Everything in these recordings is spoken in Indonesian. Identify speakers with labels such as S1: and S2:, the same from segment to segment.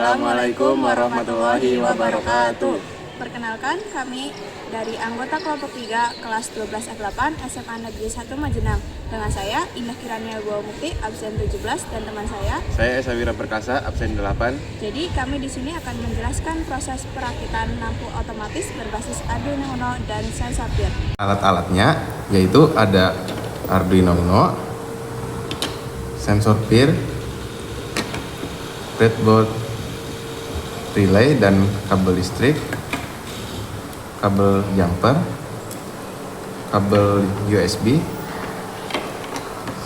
S1: Assalamualaikum warahmatullahi wabarakatuh.
S2: Perkenalkan, kami dari anggota kelompok 3 kelas 12 F8 SMA Negeri 1 Majenang. Dengan saya, Indah Kirania Mukti, absen 17, dan teman saya
S1: Esa Wira Perkasa, absen 8.
S2: Jadi, kami di sini akan menjelaskan proses perakitan lampu otomatis berbasis Arduino Uno dan sensor PIR.
S3: Alat-alatnya yaitu ada Arduino Uno, sensor PIR, breadboard, relay dan kabel listrik, kabel jumper, kabel USB,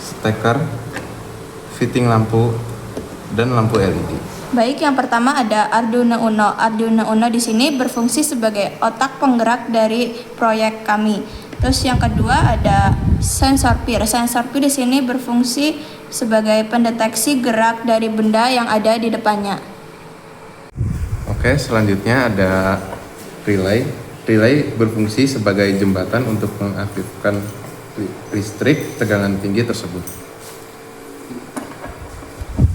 S3: steker, fitting lampu, dan lampu LED.
S2: Baik, yang pertama ada Arduino Uno. Arduino Uno di sini berfungsi sebagai otak penggerak dari proyek kami. Terus yang kedua ada sensor PIR. Sensor PIR di sini berfungsi sebagai pendeteksi gerak dari benda yang ada di depannya.
S3: Oke, selanjutnya ada relay. Relay berfungsi sebagai jembatan untuk mengaktifkan listrik tegangan tinggi tersebut.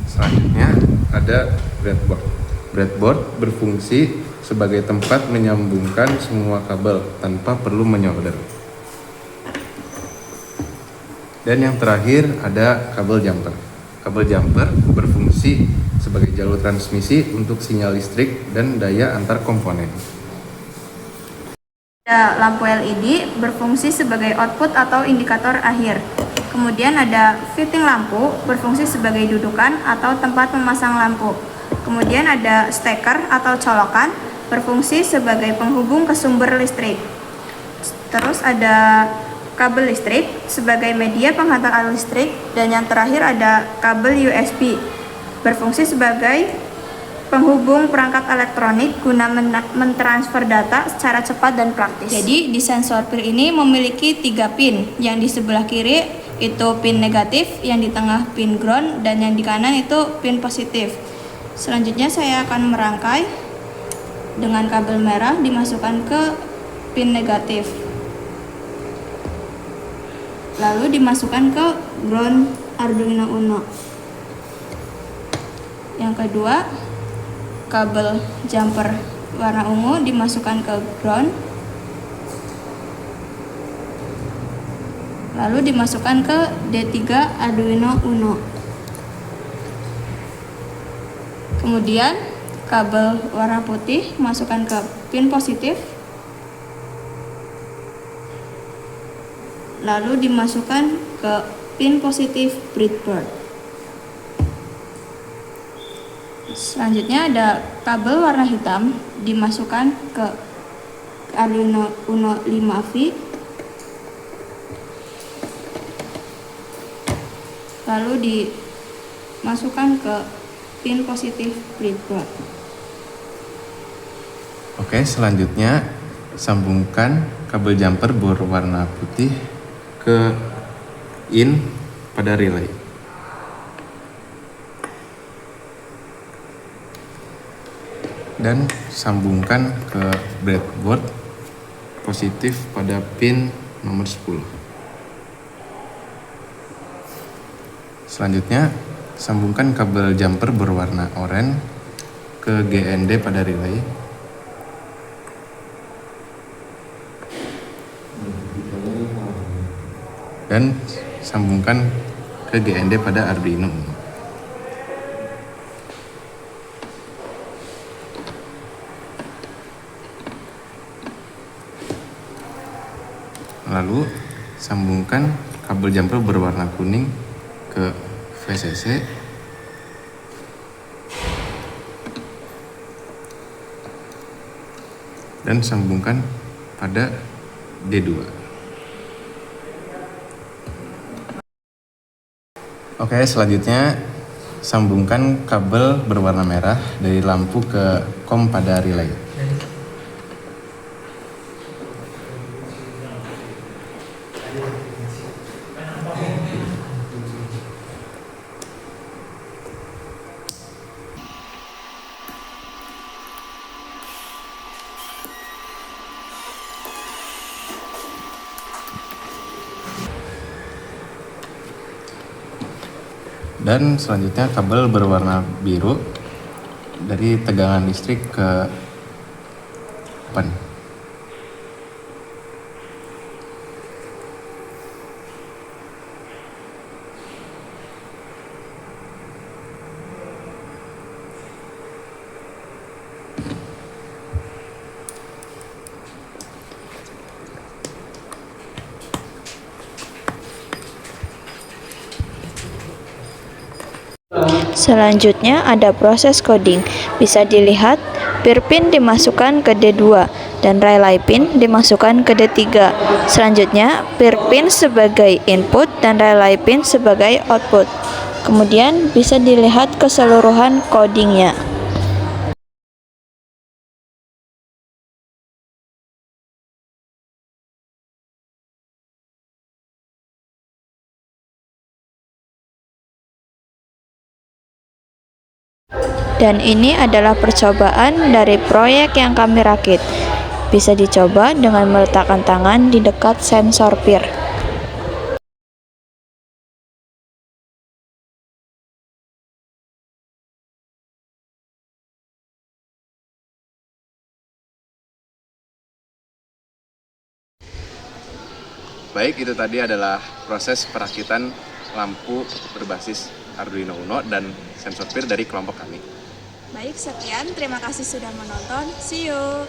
S3: Selanjutnya ada breadboard. Breadboard berfungsi sebagai tempat menyambungkan semua kabel tanpa perlu menyolder. Dan yang terakhir ada kabel jumper. Kabel jumper berfungsi sebagai jalur transmisi untuk sinyal listrik dan daya antar komponen.
S2: Ada lampu LED berfungsi sebagai output atau indikator akhir. Kemudian ada fitting lampu berfungsi sebagai dudukan atau tempat memasang lampu. Kemudian ada steker atau colokan berfungsi sebagai penghubung ke sumber listrik. Terus ada kabel listrik sebagai media penghantar arus listrik, dan yang terakhir ada kabel USB berfungsi sebagai penghubung perangkat elektronik guna mentransfer data secara cepat dan praktis. Jadi di sensor PIR ini memiliki 3 pin. Yang di sebelah kiri itu pin negatif, yang di tengah pin ground, dan yang di kanan itu pin positif. Selanjutnya saya akan merangkai dengan kabel merah dimasukkan ke pin negatif, lalu dimasukkan ke ground Arduino Uno. Yang kedua, kabel jumper warna ungu dimasukkan ke ground, lalu dimasukkan ke D3 Arduino Uno. Kemudian kabel warna putih masukkan ke pin positif, lalu dimasukkan ke pin positif breadboard. Selanjutnya ada kabel warna hitam dimasukkan ke Arduino Uno 5V, lalu dimasukkan ke pin positif breadboard.
S3: Oke, selanjutnya sambungkan kabel jumper berwarna putih ke in pada relay. Dan sambungkan ke breadboard positif pada pin nomor 10. Selanjutnya, sambungkan kabel jumper berwarna oranye ke GND pada relay. Dan sambungkan ke GND pada Arduino Uno. Lalu sambungkan kabel jumper berwarna kuning ke VCC dan sambungkan pada D2. Oke, selanjutnya sambungkan kabel berwarna merah dari lampu ke COM pada relay. Dan selanjutnya kabel berwarna biru dari tegangan listrik ke open.
S4: Selanjutnya ada proses coding. Bisa dilihat pir pin dimasukkan ke D2 dan relay pin dimasukkan ke D3. Selanjutnya pir pin sebagai input dan relay pin sebagai output. Kemudian bisa dilihat keseluruhan codingnya. Dan ini adalah percobaan dari proyek yang kami rakit. Bisa dicoba dengan meletakkan tangan di dekat sensor pir.
S1: Baik, itu tadi adalah proses perakitan lampu berbasis Arduino Uno dan sensor pir dari kelompok kami.
S2: Baik, sekian. Terima kasih sudah menonton. See you.